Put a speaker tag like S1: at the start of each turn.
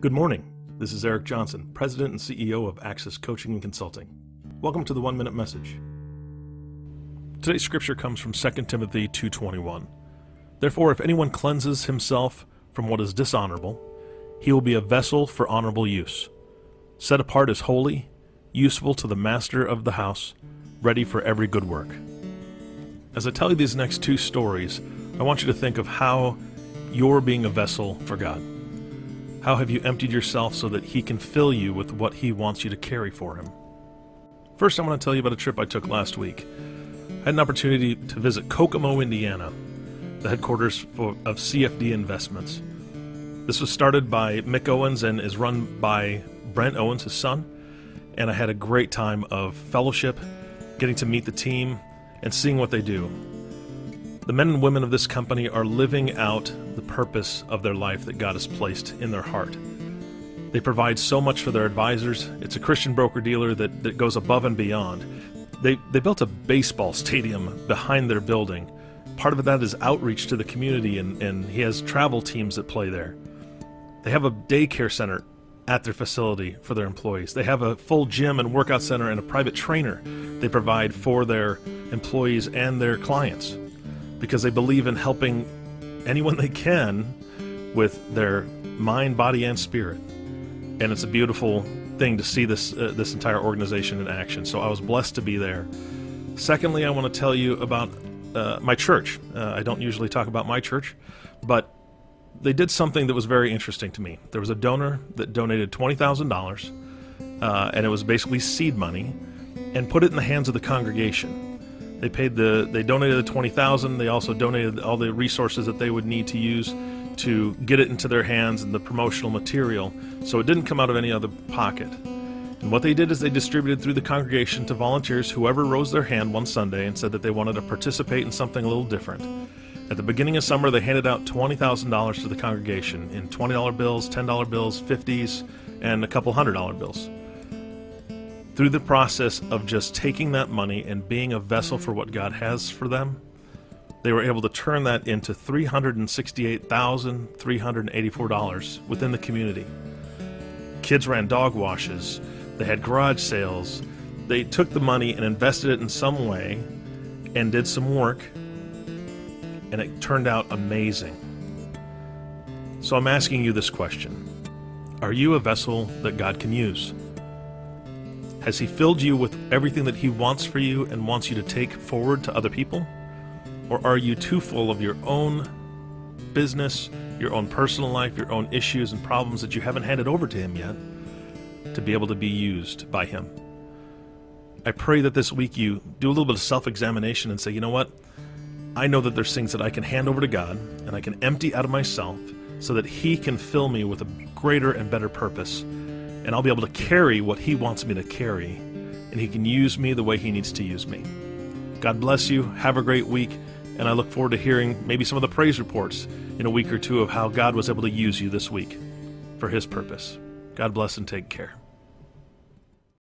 S1: Good morning. This is Eric Johnson, President and CEO of Access Coaching and Consulting. Welcome to the 1 Minute Message. Today's scripture comes from 2 Timothy 2:21. Therefore, if anyone cleanses himself from what is dishonorable, he will be a vessel for honorable use, set apart as holy, useful to the master of the house, ready for every good work. As I tell you these next two stories, I want you to think of how you're being a vessel for God. How have you emptied yourself so that He can fill you with what He wants you to carry for Him? First, I want to tell you about a trip I took last week. I had an opportunity to visit Kokomo, Indiana, the headquarters of CFD Investments. This was started by Mick Owens and is run by Brent Owens, his son, and I had a great time of fellowship, getting to meet the team, and seeing what they do. The men and women of this company are living out the purpose of their life that God has placed in their heart. They provide so much for their advisors. It's a Christian broker-dealer that goes above and beyond. They built a baseball stadium behind their building. Part of that is outreach to the community, and he has travel teams that play there. They have a daycare center at their facility for their employees. They have a full gym and workout center and a private trainer they provide for their employees and their clients, because they believe in helping anyone they can with their mind, body, and spirit. And it's a beautiful thing to see this entire organization in action. So I was blessed to be there. Secondly, I want to tell you about my church. I don't usually talk about my church, but they did something that was very interesting to me. There was a donor that donated $20,000, and it was basically seed money, and put it in the hands of the congregation. They donated the $20,000. They also donated all the resources that they would need to use to get it into their hands and the promotional material, so it didn't come out of any other pocket. And what they did is they distributed through the congregation to volunteers, whoever rose their hand one Sunday and said that they wanted to participate in something a little different. At the beginning of summer, they handed out $20,000 to the congregation in $20 bills, $10 bills, 50s, and a couple $100 bills. Through the process of just taking that money and being a vessel for what God has for them, they were able to turn that into $368,384 within the community. Kids ran dog washes. They had garage sales. They took the money and invested it in some way and did some work, and it turned out amazing. So I'm asking you this question. Are you a vessel that God can use? Has He filled you with everything that He wants for you and wants you to take forward to other people? Or are you too full of your own business, your own personal life, your own issues and problems that you haven't handed over to Him yet to be able to be used by Him? I pray that this week you do a little bit of self-examination and say, you know what? I know that there's things that I can hand over to God and I can empty out of myself so that He can fill me with a greater and better purpose. And I'll be able to carry what He wants me to carry, and He can use me the way He needs to use me. God bless you. Have a great week, and I look forward to hearing maybe some of the praise reports in a week or two of how God was able to use you this week for His purpose. God bless and take care.